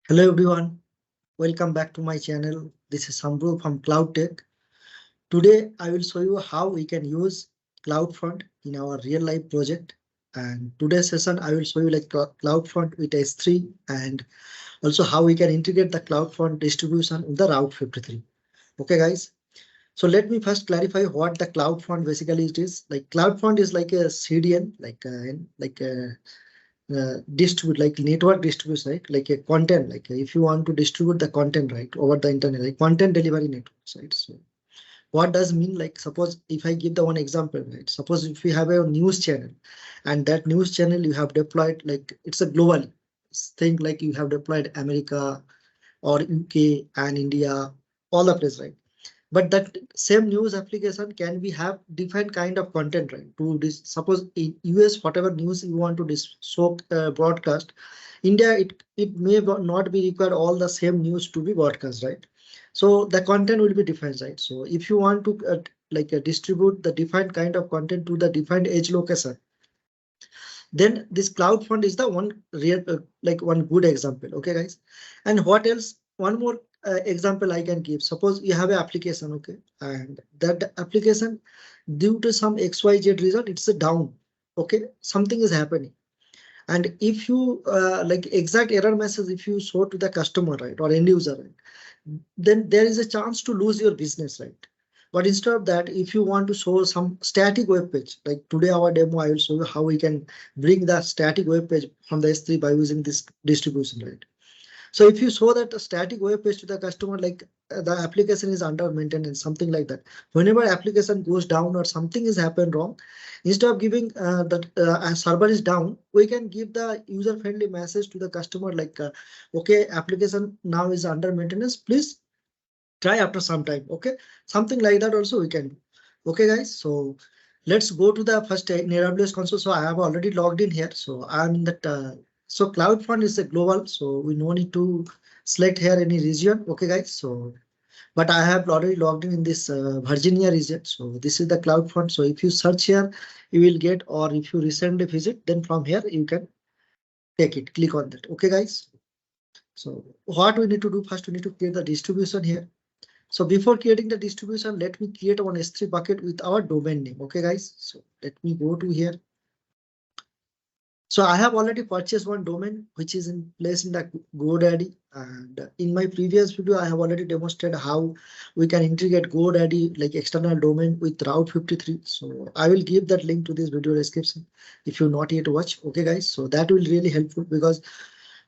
Hello everyone, welcome back to my channel. This is Sambru from Cloud Tech. Today I will show you how we can use CloudFront in our real life project. And today's session I will show you like CloudFront with S3 and also how we can integrate the CloudFront distribution with the Route 53. Okay guys, so let me first clarify what the CloudFront basically is. Like CloudFront is like a CDN, like a distribute like network distribution, right? Like a content, like if you want to distribute the content right over the internet, like content delivery networks, right? So what does mean, like suppose if I give the one example, right? Suppose if we have a news channel and that news channel you have deployed, like it's a global thing, like you have deployed America or UK and India, all the place, right? But that same news application can be have different kind of content, right? To this, suppose in US, whatever news you want to broadcast, India, it may not be required all the same news to be broadcast, right? So the content will be different, right? So if you want to distribute the different kind of content to the different edge location, then this CloudFront is the one real like one good example. Okay guys, and what else, one more example I can give. Suppose you have an application, okay, and that application due to some xyz reason it's a down, okay, something is happening, and if you like exact error message if you show to the customer, right, or end user, right, then there is a chance to lose your business, right? But instead of that, if you want to show some static web page, like today our demo, I will show you how we can bring that static web page from the S3 by using this distribution, right? So if you show that a static web page to the customer, like the application is under maintenance, something like that. Whenever application goes down or something is happened wrong, instead of giving that a server is down, we can give the user-friendly message to the customer like, okay, application now is under maintenance. Please try after some time. Okay, something like that also we can do. Okay, guys. So let's go to the first in AWS console. So I have already logged in here. So I'm in that. So CloudFront is a global, so we no need to select here any region. Okay, guys. So but I have already logged in this Virginia region. So this is the CloudFront. So if you search here, you will get, or if you recently visit, then from here you can take it. Click on that. Okay, guys. So what we need to do first, we need to create the distribution here. So before creating the distribution, let me create one S3 bucket with our domain name. Okay, guys. So let me go to here. So I have already purchased one domain, which is in place in the Godaddy. And in my previous video, I have already demonstrated how we can integrate Godaddy like external domain with Route 53. So I will give that link to this video description if you not yet watch. Okay, guys. So that will really helpful because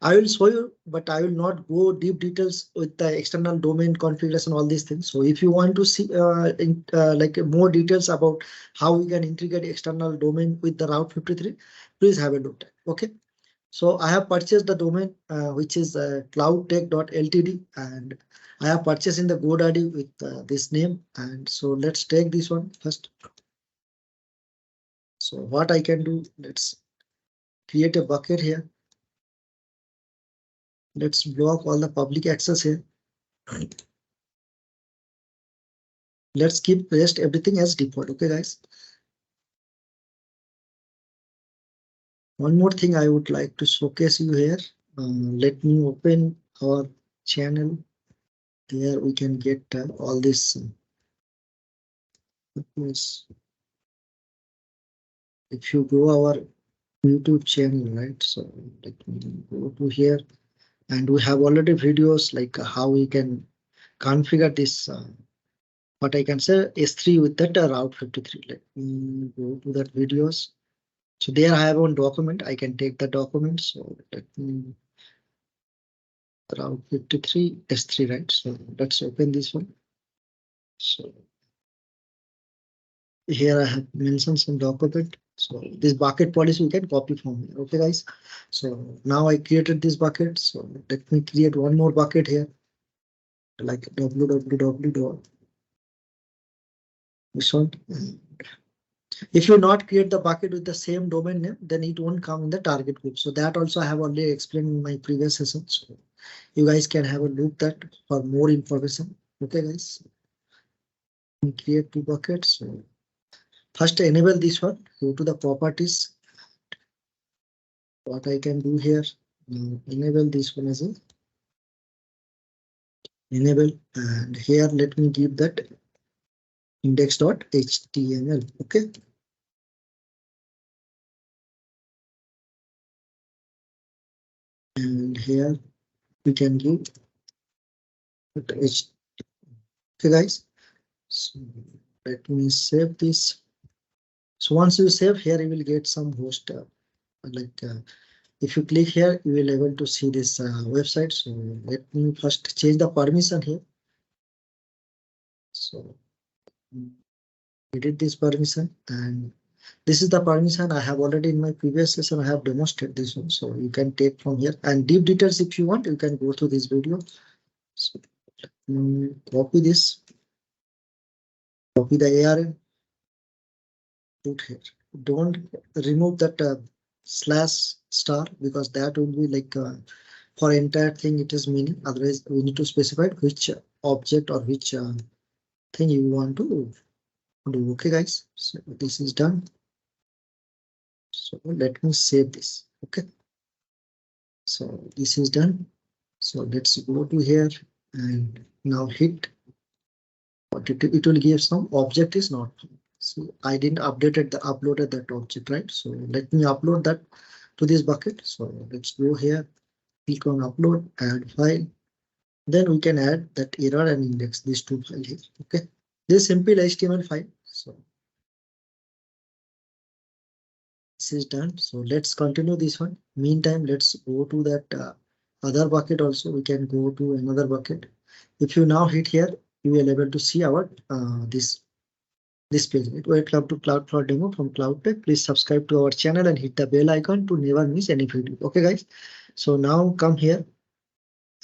I will show you, but I will not go deep details with the external domain configuration, all these things. So if you want to see like more details about how we can integrate external domain with the Route 53, please have a look at. Okay. So I have purchased the domain, which is cloudtech.ltd, and I have purchased in the Godaddy with this name. And so let's take this one first. So what I can do, let's create a bucket here. Let's block all the public access here. Let's keep rest everything as default. Okay, guys. One more thing I would like to showcase you here. Let me open our channel. There we can get all this. If you go our YouTube channel, right? So let me go to here, and we have already videos like how we can configure this. What I can say S3 with that Route 53. Let me go to that videos. So there I have one document. I can take the document. So let me Route 53 S3, right? So let's open this one. So here I have mentioned some document. So this bucket policy we can copy from here. Okay, guys. So now I created this bucket. So let me create one more bucket here, like www. This one. If you not create the bucket with the same domain name, then it won't come in the target group. So that also I have already explained in my previous session. So you guys can have a look that for more information. Okay, guys. Create two buckets. So first enable this one. Go to the properties. What I can do here, enable this one as a enable, and here let me give that index.html. Okay. And here we can give h. Okay, guys. So let me save this. So once you save here, you will get some host. If you click here, you will able to see this website. So let me first change the permission here. So edit this permission, and this is the permission I have already in my previous session. I have demonstrated this one, so you can take from here. And deep details, if you want, you can go to this video. So copy this, copy the ARN, put here. Don't remove that slash star, because that will be like for entire thing it is meaning. Otherwise, we need to specify which object or which thing you want to do. Okay, guys. So this is done. So let me save this. Okay. So this is done. So let's go to here and now hit. But it will give some object is not. So I didn't uploaded that object, right? So let me upload that to this bucket. So let's go here, click on upload, add file. Then we can add that error and index, these two files here. Okay. This simple HTML file. So this is done. So let's continue this one. Meantime, let's go to that other bucket also. We can go to another bucket. If you now hit here, you will able to see our this page. Welcome to CloudFront demo from CloudTech. Please subscribe to our channel and hit the bell icon to never miss any video. Okay, guys. So now come here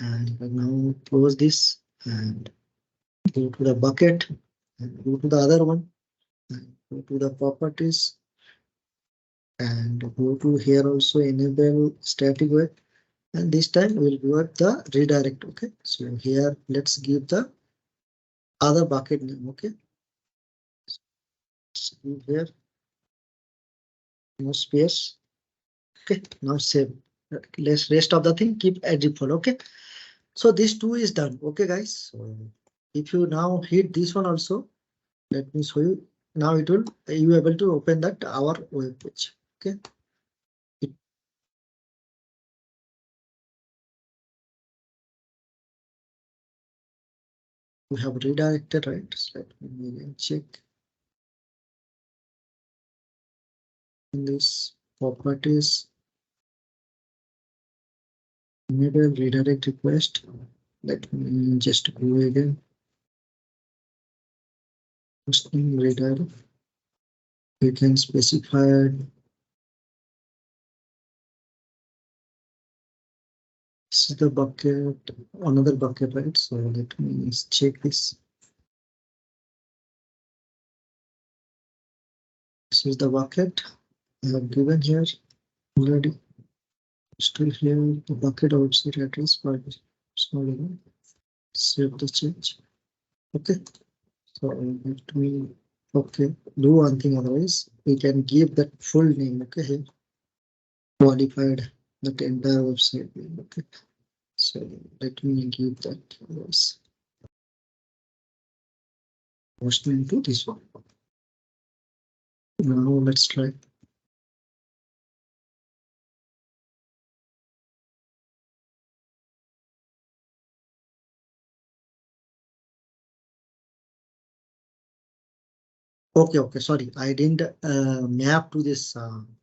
and now close this and go to the bucket and go to the other one and go to the properties and go to here also enable static web, and this time we'll go at the redirect. Okay, so here let's give the other bucket name. Okay, so here no space. Okay, now save. Let's rest of the thing keep as default. Okay, so this two is done. Okay, guys. So if you now hit this one also, let me show you. Now it will you able to open that our web page. Okay. We have redirected, right? So let me again check in this properties. Enable redirect request. Let me just go again. Hosting redirect. You can specify this is the bucket, another bucket, right? So let me check this. This is the bucket I have given here already. Still here the bucket outside address, but it's not enough. Save the change. Okay. So let me do one thing, otherwise we can give that full name. Okay, here qualified that entire website name. Okay, so let me give that as host name to this one. Now let's try. Okay, sorry, I didn't map to this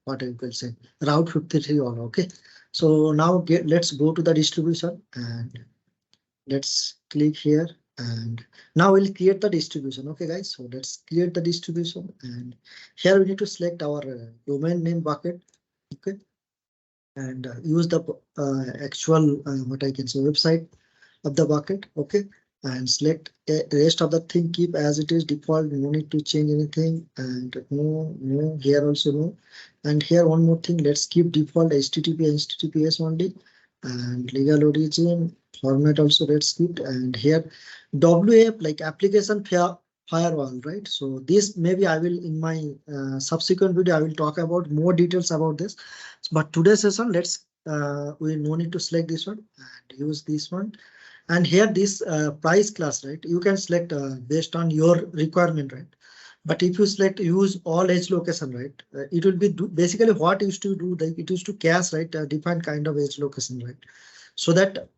what I will say Route 53 on. Okay, so now let's go to the distribution and let's click here, and now we'll create the distribution. Okay, guys, so let's create the distribution, and here we need to select our domain name bucket. Okay, and use the actual what I can say website of the bucket. Okay, and select rest of the thing, keep as it is default, no need to change anything, and no here also no. And here one more thing, let's keep default HTTPS only, and legal origin format also let's keep, and here WAF like application firewall, right? So this maybe I will in my subsequent video I will talk about more details about this, but today's session let's we no need to select this one and use this one. And here this price class, right? You can select based on your requirement, right? But if you select use all edge location, right? It will be basically what used to do. Like it used to cache, right? A different kind of edge location, right? So that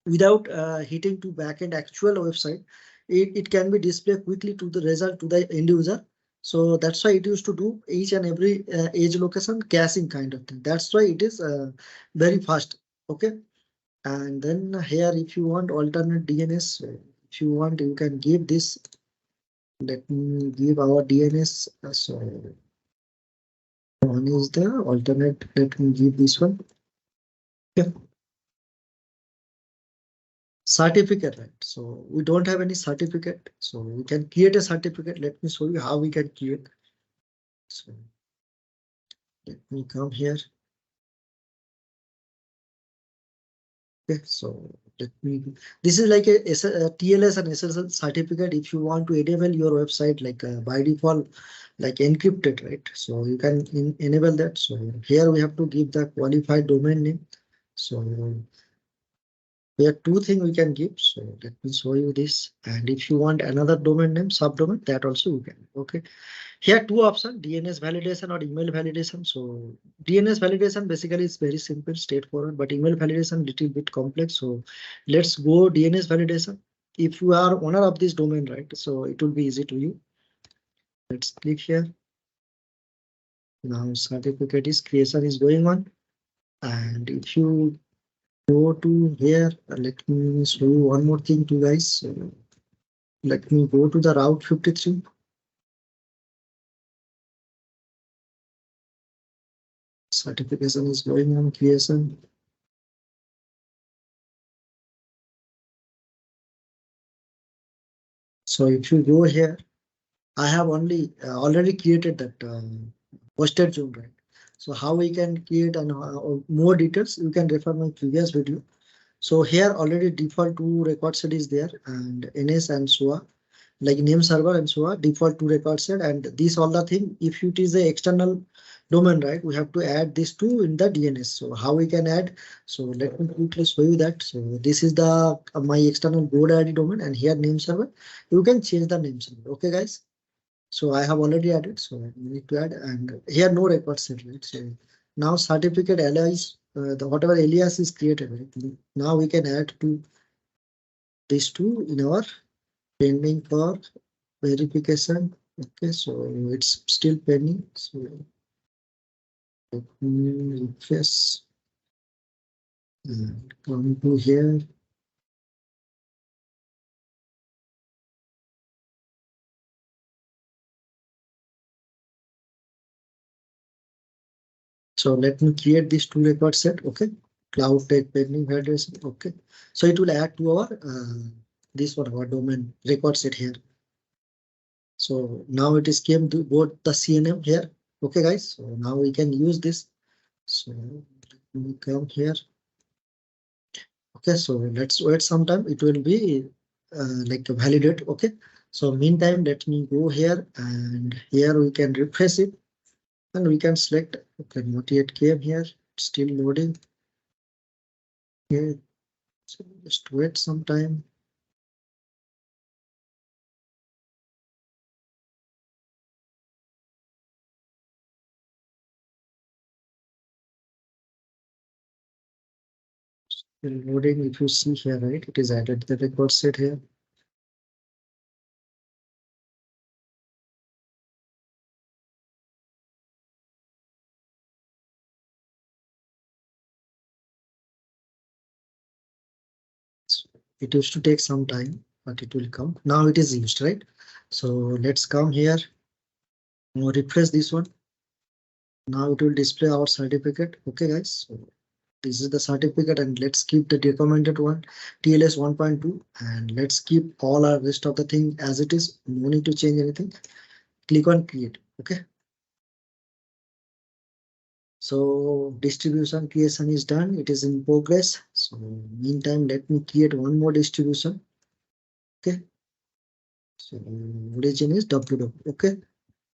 without hitting to backend actual website, it can be displayed quickly to the result to the end user. So that's why it used to do each and every edge location caching kind of thing. That's why it is very fast. Okay. And then here, if you want alternate DNS, if you want, you can give this. Let me give our DNS. So one is the alternate. Let me give this one. Yeah. Certificate, right? So we don't have any certificate. So we can create a certificate. Let me show you how we can create. So let me come here. Okay, so let me. This is like a TLS and SSL certificate. If you want to enable your website like by default, like encrypted, right? So you can enable that. So here we have to give the qualified domain name. So we have two things we can give. So let me show you this. And if you want another domain name, subdomain, that also you can. Okay. Here two options, DNS validation or email validation. So DNS validation basically is very simple, straightforward, but email validation little bit complex. So let's go DNS validation. If you are owner of this domain, right? So it will be easy to you. Let's click here. Now certificate is creation is going on. And if you go to here, let me show you one more thing to guys. So let me go to the Route 53. Certification is going on creation. So if you go here, I have only already created that posted zone, right? So how we can create and more details, you can refer my previous video. So here already default two record set is there and NS and SOA, like name server and SOA default two record set, and these all the thing. If it is a external domain, right, we have to add these two in the DNS. So how we can add? So let me quickly show you that. So this is the my external Godaddy domain, and here name server. You can change the name server. Okay, guys. So I have already added. So I need to add, and here no record set, right? So now certificate alias, the whatever alias is created, right? Now we can add to these two in our pending for verification. Okay, so it's still pending. So let me refresh and come to here. So let me create this two record set. Okay, cloud tech pending validation. Okay, so it will add to our this one, our domain record set here. So now it is came to both the CNM here. Okay, guys. So now we can use this. So let me come here. Okay, so let's wait some time. It will be like validate. Okay. So meantime, let me go here, and here we can refresh it and we can select. Okay, not yet came here. Still loading. Okay. So just wait some time. Still loading. If you see here, right, it is added the record set here. It used to take some time, but it will come. Now it is used, right? So let's come here. Now refresh this one. Now it will display our certificate. Okay, guys. So this is the certificate, and let's keep the recommended one, TLS 1.2, and let's keep all our rest of the thing as it is. No need to change anything. Click on create. Okay. So distribution creation is done. It is in progress. So meantime, let me create one more distribution. Okay. So origin is www. Okay.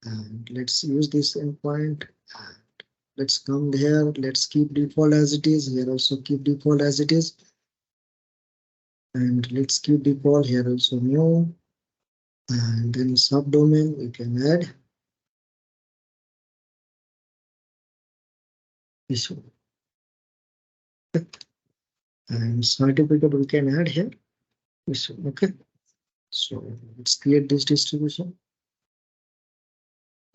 And let's use this endpoint. And let's come here. Let's keep default as it is. Here also keep default as it is. And let's keep default here also new. And then subdomain we can add this one. And certificate we can add here this one. Okay, so let's create this distribution.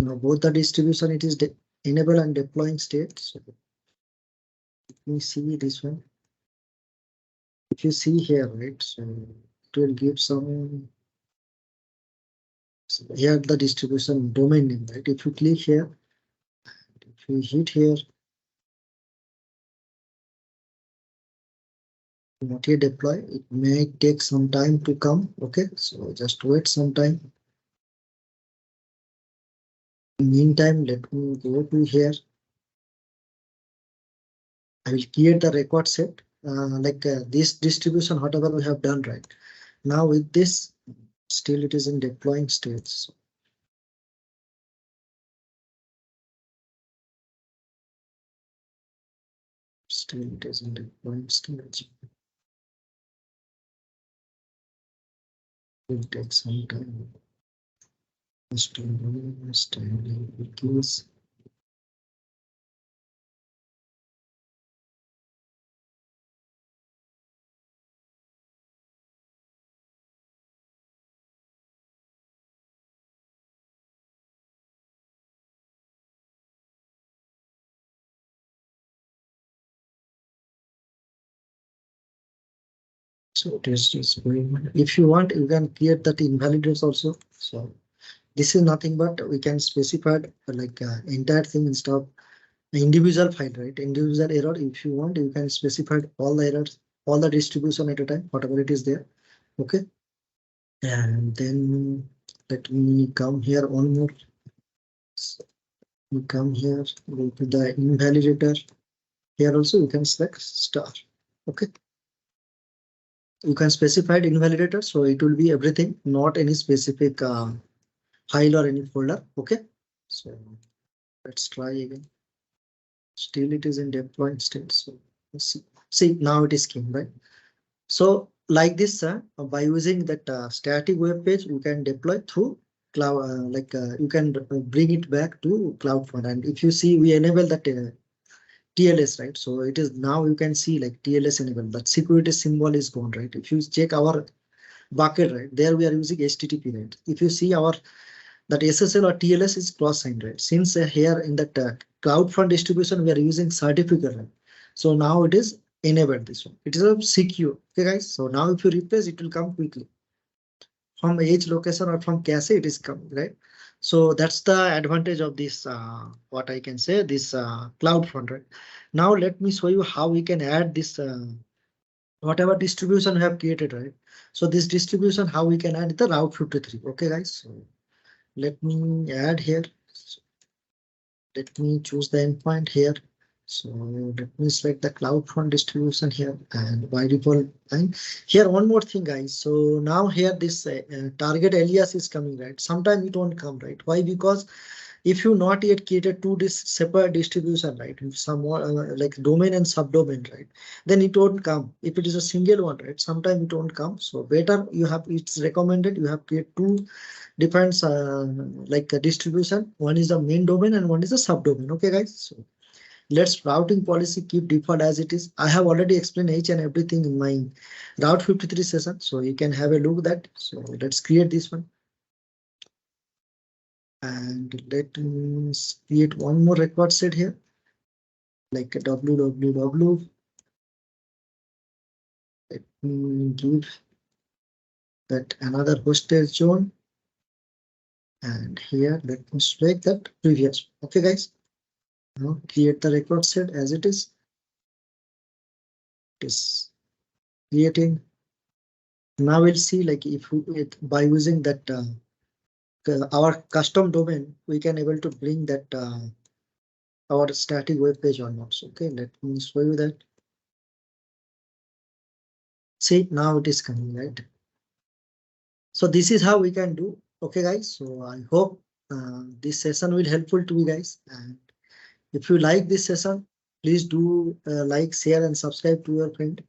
Now both the distribution it is enable and deploying state. So let me see this one. If you see here, right, so it will give some. So here the distribution domain name, right? If you click here, if you hit here, not yet deploy, it may take some time to come. Okay, so just wait some time. Meantime, let me go to here. I will create the record set this distribution, whatever we have done, right? Now with this, still it is in deploying stage. So still it is in deploying stage. It will take some time. Standing cookies. So it is just going. If you want, you can create that invalidates also. So this is nothing but we can specify entire thing instead of individual file, right? Individual error. If you want, you can specify all the errors, all the distribution at a time, whatever it is there. Okay. And then let me come here one more. So we come here, go to the invalidator. Here also you can select star. Okay. You can specify the invalidator, so it will be everything, not any specific file or any folder. Okay, so let's try again. Still it is in deploying state. So let's see now it is came, right? So like this, by using that static web page, you can deploy through cloud, you can bring it back to CloudFront. And if you see, we enable that TLS, right? So it is now you can see like TLS enabled, but security symbol is gone, right? If you check our bucket, right, there we are using HTTP, right? If you see our that SSL or TLS is cross signed, right? Since here in that CloudFront distribution we are using certificate, right? So now it is enabled this one. It is a secure. Okay, guys. So now if you replace, it will come quickly from edge location or from cache. It is coming, right? So that's the advantage of this. What I can say this CloudFront, right? Now let me show you how we can add this. Whatever distribution we have created, right? So this distribution, how we can add the Route 53. Okay, guys. So let me add here. So let me choose the endpoint here. So let me select the CloudFront distribution here and by default. And here one more thing, guys. So now here this target alias is coming, right? Sometimes it won't come, right? Why? Because if you not yet created two this separate distribution, right? If some like domain and subdomain, right? Then it won't come. If it is a single one, right? Sometimes it won't come. So better you have, it's recommended you have create two different like a distribution. One is the main domain and one is the subdomain. Okay, guys. So let's routing policy keep default as it is. I have already explained each and everything in my Route 53 session. So you can have a look at that. So let's create this one. And let me create one more record set here, like a www. Let me give that another hosted zone. And here, let me select that previous. Okay, guys. Now create the record set as it is. It is creating. Now we'll see like if we, by using that our custom domain, we can able to bring that our static web page or not. So, okay, let me show you that. See, now it is coming, right? So this is how we can do. Okay, guys. So I hope this session will helpful to you guys. And if you like this session, please do like, share, and subscribe to your friend.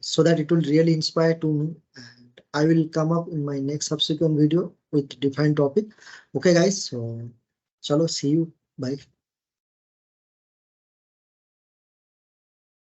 so that it will really inspire to me, and I will come up in my next subsequent video with different topic. Okay guys, so chalo, see you, bye.